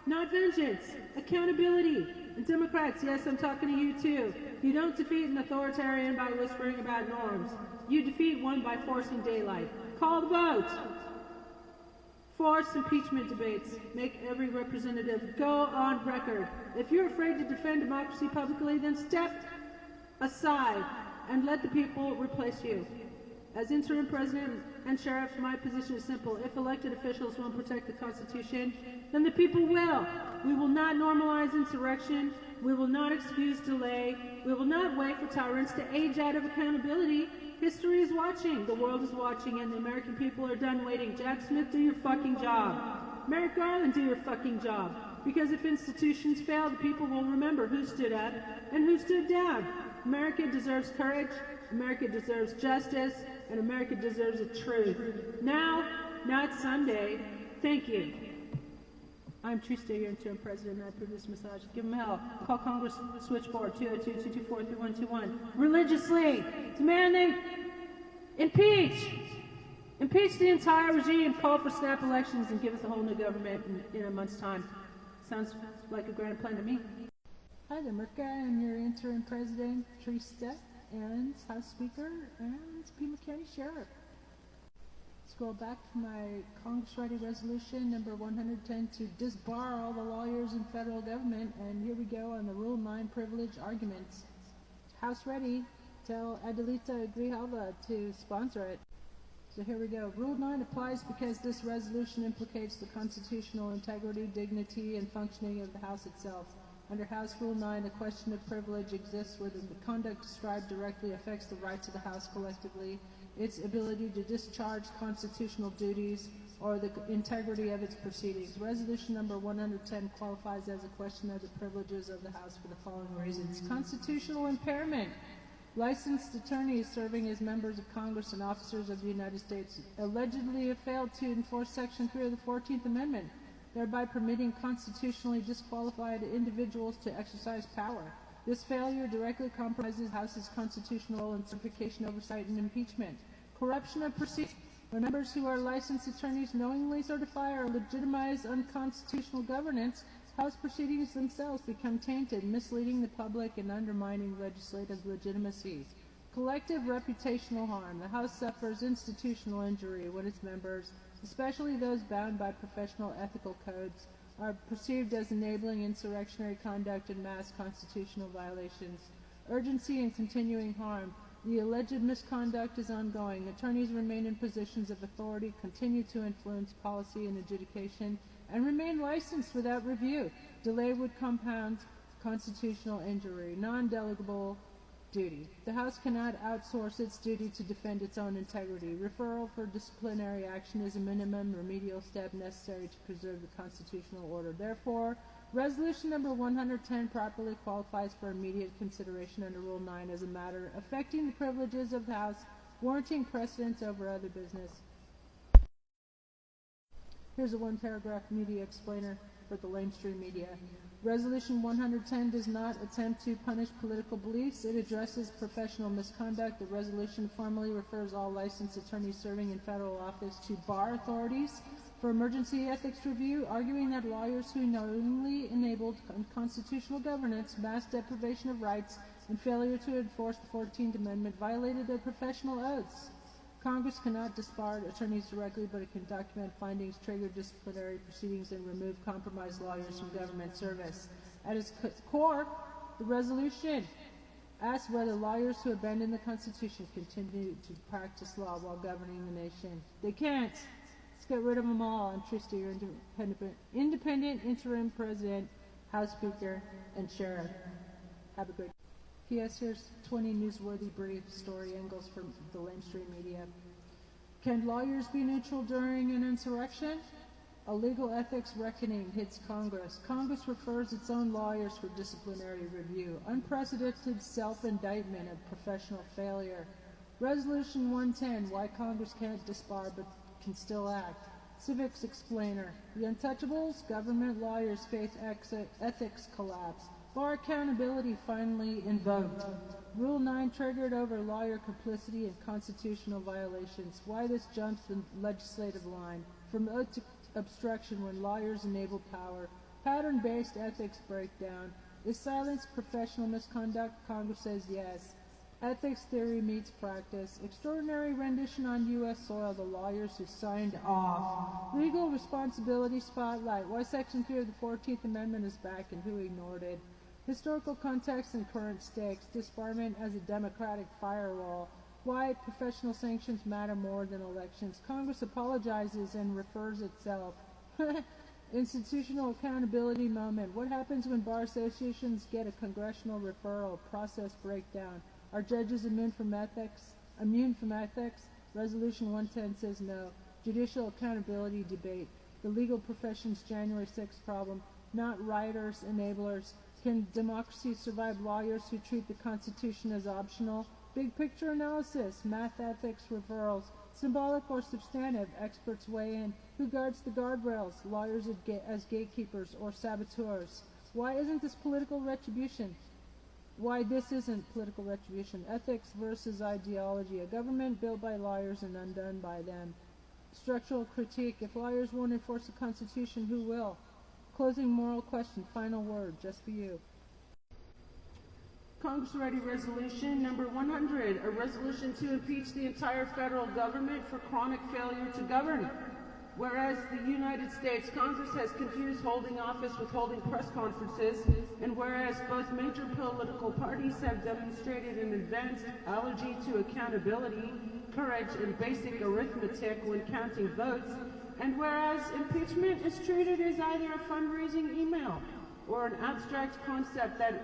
not vengeance, accountability. And Democrats, yes, I'm talking to you too. You don't defeat an authoritarian by whispering about norms. You defeat one by forcing daylight. Call the vote. Force impeachment debates. Make every representative go on record. If you're afraid to defend democracy publicly, then step aside and let the people replace you. As interim president and sheriff, my position is simple. If elected officials won't protect the Constitution, then the people will. We will not normalize insurrection. We will not excuse delay. We will not wait for tyrants to age out of accountability. History is watching. The world is watching, and the American people are done waiting. Jack Smith, do your fucking job. Merrick Garland, do your fucking job. Because if institutions fail, the people will remember who stood up and who stood down. America deserves courage. America deserves justice. And America deserves the truth. Now, not someday. Thank you. I'm Tuesday, your interim president, and I approve this massage. Give them hell. Call Congress switchboard 202-224-3121. Religiously demanding impeach the entire regime, call for snap elections, and give us a whole new government in a month's time. Sounds like a grand plan to me. Hi there, Mirka. I'm your interim president, Teresa, and House Speaker, and Pima County Sheriff. Scroll back to my Congress-ready resolution number 110 to disbar all the lawyers in federal government, and here we go on the Rule 9 privilege arguments. House ready. Tell Adelita Grijalva to sponsor it. So here we go. Rule 9 applies because this resolution implicates the constitutional integrity, dignity, and functioning of the House itself. Under House Rule 9, a question of privilege exists whether the conduct described directly affects the rights of the House collectively, its ability to discharge constitutional duties, or the integrity of its proceedings. Resolution number 110 qualifies as a question of the privileges of the House for the following reasons. Constitutional impairment. Licensed attorneys serving as members of Congress and officers of the United States allegedly have failed to enforce Section 3 of the 14th Amendment, thereby permitting constitutionally disqualified individuals to exercise power. This failure directly compromises the House's constitutional role in certification, oversight, and impeachment. Corruption of procedure. When members who are licensed attorneys knowingly certify or legitimize unconstitutional governance, House proceedings themselves become tainted, misleading the public and undermining legislative legitimacy. Collective reputational harm. The House suffers institutional injury when its members, especially those bound by professional ethical codes, are perceived as enabling insurrectionary conduct and mass constitutional violations. Urgency and continuing harm. The alleged misconduct is ongoing. Attorneys remain in positions of authority, continue to influence policy and adjudication, and remain licensed without review. Delay would compound constitutional injury. Non-delegable duty. The House cannot outsource its duty to defend its own integrity. Referral for disciplinary action is a minimum remedial step necessary to preserve the constitutional order. Therefore, Resolution number 110 properly qualifies for immediate consideration under Rule 9 as a matter affecting the privileges of the House, warranting precedence over other business. Here's a one-paragraph media explainer for the mainstream media. Resolution 110 does not attempt to punish political beliefs. It addresses professional misconduct. The resolution formally refers all licensed attorneys serving in federal office to bar authorities for emergency ethics review, arguing that lawyers who knowingly enabled unconstitutional governance, mass deprivation of rights, and failure to enforce the 14th Amendment violated their professional oaths. Congress cannot disbar attorneys directly, but it can document findings, trigger disciplinary proceedings, and remove compromised lawyers from government service. At its core, the resolution asks whether lawyers who abandon the Constitution continue to practice law while governing the nation. They can't. Let's get rid of them all. I'm Trista, your independent interim president, House Speaker, and Sheriff. Have a good P.S. Here's 20 newsworthy brief story angles from the mainstream media. Can lawyers be neutral during an insurrection? A legal ethics reckoning hits Congress. Congress refers its own lawyers for disciplinary review. Unprecedented self-indictment of professional failure. Resolution 110, why Congress can't disbar but can still act. Civics explainer. The Untouchables, government lawyers face ethics collapse. Bar accountability finally invoked. Rule 9 triggered over lawyer complicity and constitutional violations. Why this jumps the legislative line. From oath to obstruction when lawyers enable power. Pattern-based ethics breakdown. Is silence professional misconduct? Congress says yes. Ethics theory meets practice. Extraordinary rendition on U.S. soil. The lawyers who signed off. Legal responsibility spotlight. Why Section 3 of the 14th Amendment is back and who ignored it. Historical context and current stakes. Disbarment as a democratic firewall. Why professional sanctions matter more than elections. Congress apologizes and refers itself. Institutional accountability moment. What happens when bar associations get a congressional referral? Process breakdown. Are judges immune from ethics? Resolution 110 says no. Judicial accountability debate. The legal profession's January 6th problem. Not rioters, enablers. Can democracy survive lawyers who treat the Constitution as optional? Big picture analysis, math ethics referrals, symbolic or substantive, experts weigh in. Who guards the guardrails, lawyers as gatekeepers or saboteurs? Why isn't this political retribution? Why this isn't political retribution? Ethics versus ideology, a government built by lawyers and undone by them. Structural critique, if lawyers won't enforce the Constitution, who will? Closing moral question, final word, just for you. Congress-ready resolution number 100, a resolution to impeach the entire federal government for chronic failure to govern. Whereas the United States Congress has confused holding office with holding press conferences, and whereas both major political parties have demonstrated an advanced allergy to accountability, courage, and basic arithmetic when counting votes, and whereas impeachment is treated as either a fundraising email or an abstract concept that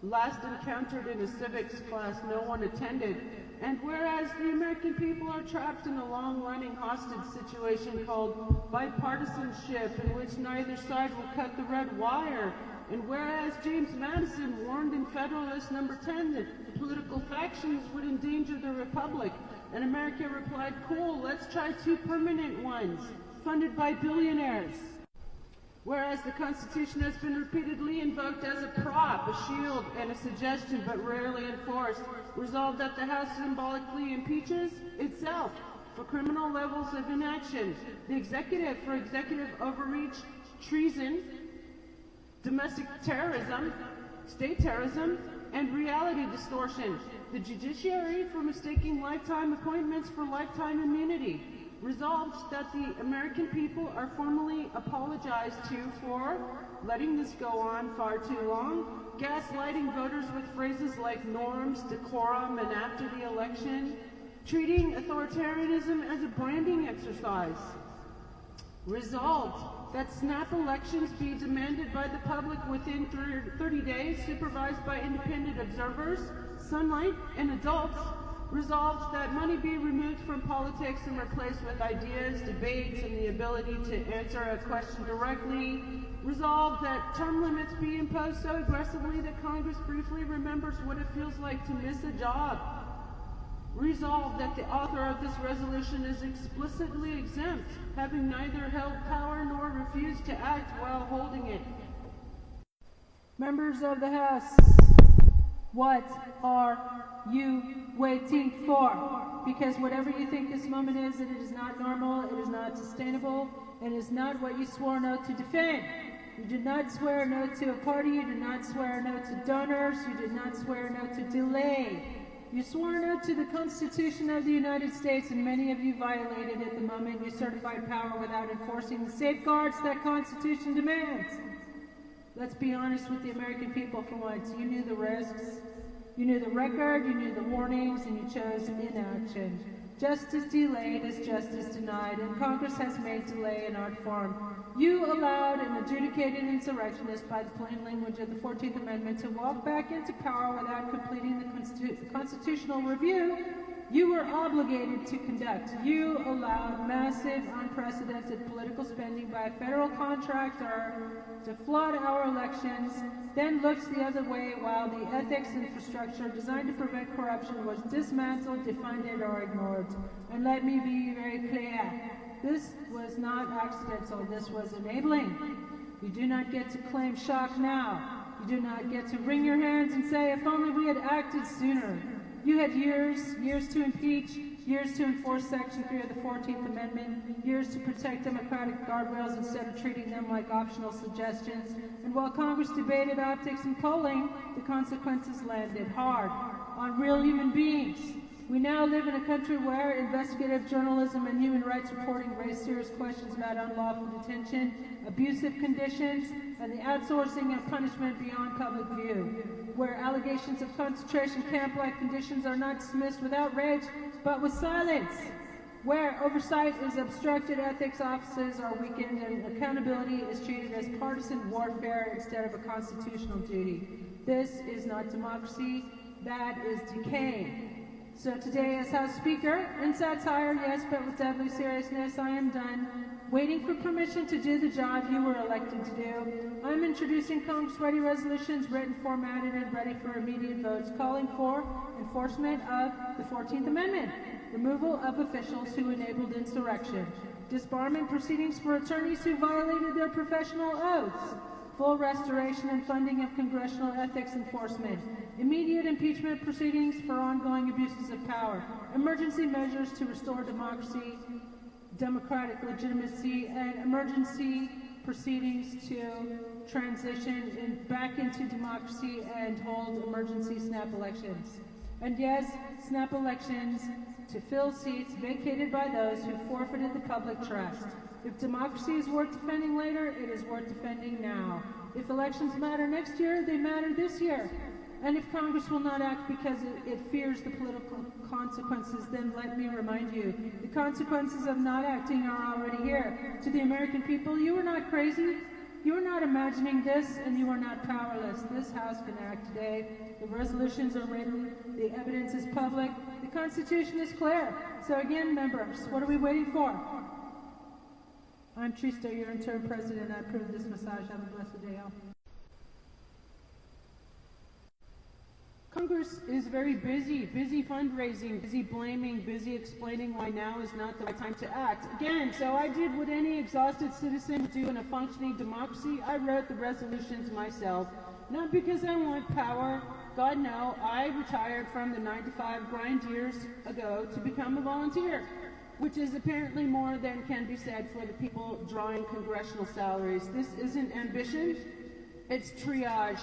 last encountered in a civics class no one attended, and whereas the American people are trapped in a long-running hostage situation called bipartisanship in which neither side will cut the red wire, and whereas James Madison warned in Federalist number 10 that political factions would endanger the republic, and America replied, cool, let's try 2 permanent ones, funded by billionaires. Whereas the Constitution has been repeatedly invoked as a prop, a shield, and a suggestion, but rarely enforced, resolved that the House symbolically impeaches itself for criminal levels of inaction, the executive for executive overreach, treason, domestic terrorism, state terrorism, and reality distortion, the judiciary for mistaking lifetime appointments for lifetime immunity, resolved that the American people are formally apologized to for letting this go on far too long, gaslighting voters with phrases like norms, decorum, and after the election, treating authoritarianism as a branding exercise. Resolved that snap elections be demanded by the public within 30 days, supervised by independent observers, sunlight, and adults. Resolved that money be removed from politics and replaced with ideas, debates, and the ability to answer a question directly. Resolved that term limits be imposed so aggressively that Congress briefly remembers what it feels like to miss a job. Resolved that the author of this resolution is explicitly exempt, having neither held power nor refused to act while holding it. Members of the House, what are you waiting for? Because whatever you think this moment is, it is not normal, it is not sustainable, it is not what you swore an oath to defend. You did not swear an oath to a party, you did not swear an oath to donors, you did not swear an oath to delay. You swore an oath to the Constitution of the United States, and many of you violated it the moment you certified power without enforcing the safeguards that Constitution demands. Let's be honest with the American people for once. You knew the risks, you knew the record, you knew the warnings, and you chose inaction. Justice delayed is justice denied, and Congress has made delay an art form. You allowed an adjudicated insurrectionist by the plain language of the 14th Amendment to walk back into power without completing the constitutional review you were obligated to conduct. You allowed massive, unprecedented political spending by a federal contractor to flood our elections, then looks the other way while the ethics infrastructure designed to prevent corruption was dismantled, defunded, or ignored. And let me be very clear, this was not accidental, this was enabling. You do not get to claim shock now. You do not get to wring your hands and say, if only we had acted sooner. You had years to impeach, years to enforce Section 3 of the 14th Amendment, years to protect democratic guardrails instead of treating them like optional suggestions. And while Congress debated optics and polling, the consequences landed hard on real human beings. We now live in a country where investigative journalism and human rights reporting raise serious questions about unlawful detention, abusive conditions, and the outsourcing of punishment beyond public view, where allegations of concentration camp-like conditions are not dismissed with outrage, but with silence, where oversight is obstructed, ethics offices are weakened, and accountability is treated as partisan warfare instead of a constitutional duty. This is not democracy, that is decay. So today, as House Speaker, in satire, yes, but with deadly seriousness, I am done waiting for permission to do the job you were elected to do. I'm introducing Congress-ready resolutions written, formatted, and ready for immediate votes, calling for enforcement of the 14th Amendment, removal of officials who enabled insurrection, disbarment proceedings for attorneys who violated their professional oaths, full restoration and funding of congressional ethics enforcement, immediate impeachment proceedings for ongoing abuses of power, emergency measures to restore democracy, democratic legitimacy, and emergency proceedings to transition back into democracy and hold emergency snap elections. And yes, snap elections to fill seats vacated by those who forfeited the public trust. If democracy is worth defending later, it is worth defending now. If elections matter next year, they matter this year. And if Congress will not act because it fears the political consequences, then let me remind you, the consequences of not acting are already here. To the American people, you are not crazy. You are not imagining this, and you are not powerless. This House can act today. The resolutions are written. The evidence is public. The Constitution is clear. So again, members, what are we waiting for? I'm Trista, your interim president. I approve this massage. Have a blessed day, all. Congress is very busy fundraising, busy blaming, busy explaining why now is not the right time to act. Again, so I did what any exhausted citizen would do in a functioning democracy. I wrote the resolutions myself, not because I want power. God, no, I retired from the 9-to-5 grind years ago to become a volunteer, which is apparently more than can be said for the people drawing congressional salaries. This isn't ambition, it's triage.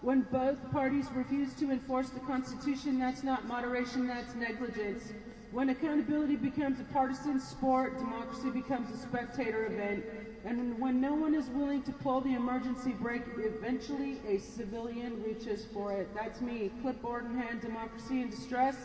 When both parties refuse to enforce the Constitution, that's not moderation, that's negligence. When accountability becomes a partisan sport, democracy becomes a spectator event. And when no one is willing to pull the emergency brake, eventually a civilian reaches for it. That's me, clipboard in hand, democracy in distress.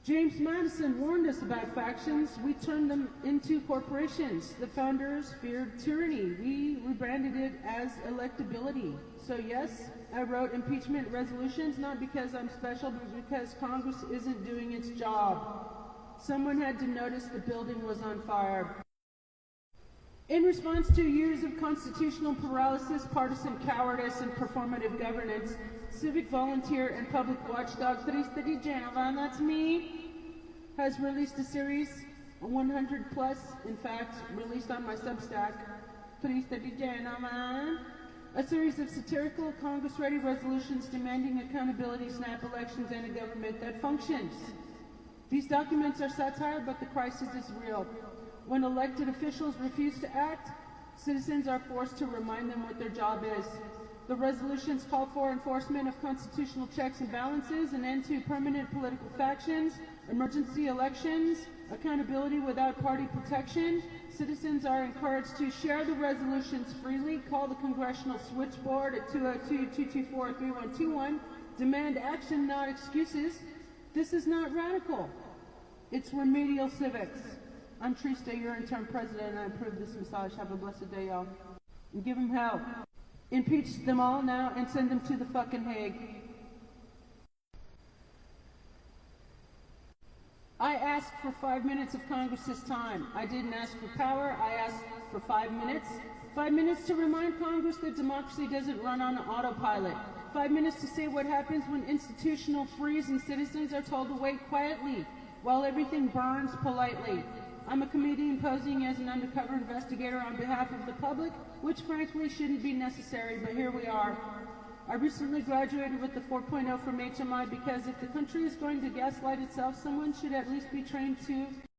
James Madison warned us about factions. We turned them into corporations. The founders feared tyranny. We rebranded it as electability. So yes, I wrote impeachment resolutions, not because I'm special, but because Congress isn't doing its job. Someone had to notice the building was on fire. In response to years of constitutional paralysis, partisan cowardice, and performative governance, civic volunteer and public watchdog Trista Di Genova, that's me, has released a series, 100 plus, in fact, released on my Substack, Trista Di Genova, a series of satirical Congress-ready resolutions demanding accountability, snap elections, and a government that functions. These documents are satire, but the crisis is real. When elected officials refuse to act, citizens are forced to remind them what their job is. The resolutions call for enforcement of constitutional checks and balances, an end to permanent political factions, emergency elections, accountability without party protection. Citizens are encouraged to share the resolutions freely, call the Congressional Switchboard at 202-224-3121, demand action, not excuses. This is not radical. It's remedial civics. I'm Trista, your interim president, and I approve this massage. Have a blessed day, y'all. And give them hell. Impeach them all now and send them to the fucking Hague. I asked for 5 minutes of Congress's time. I didn't ask for power. I asked for 5 minutes. 5 minutes to remind Congress that democracy doesn't run on autopilot. 5 minutes to say what happens when institutional freeze and citizens are told to wait quietly while everything burns politely. I'm a comedian posing as an undercover investigator on behalf of the public, which frankly shouldn't be necessary, but here we are. I recently graduated with the 4.0 from HMI because if the country is going to gaslight itself, someone should at least be trained to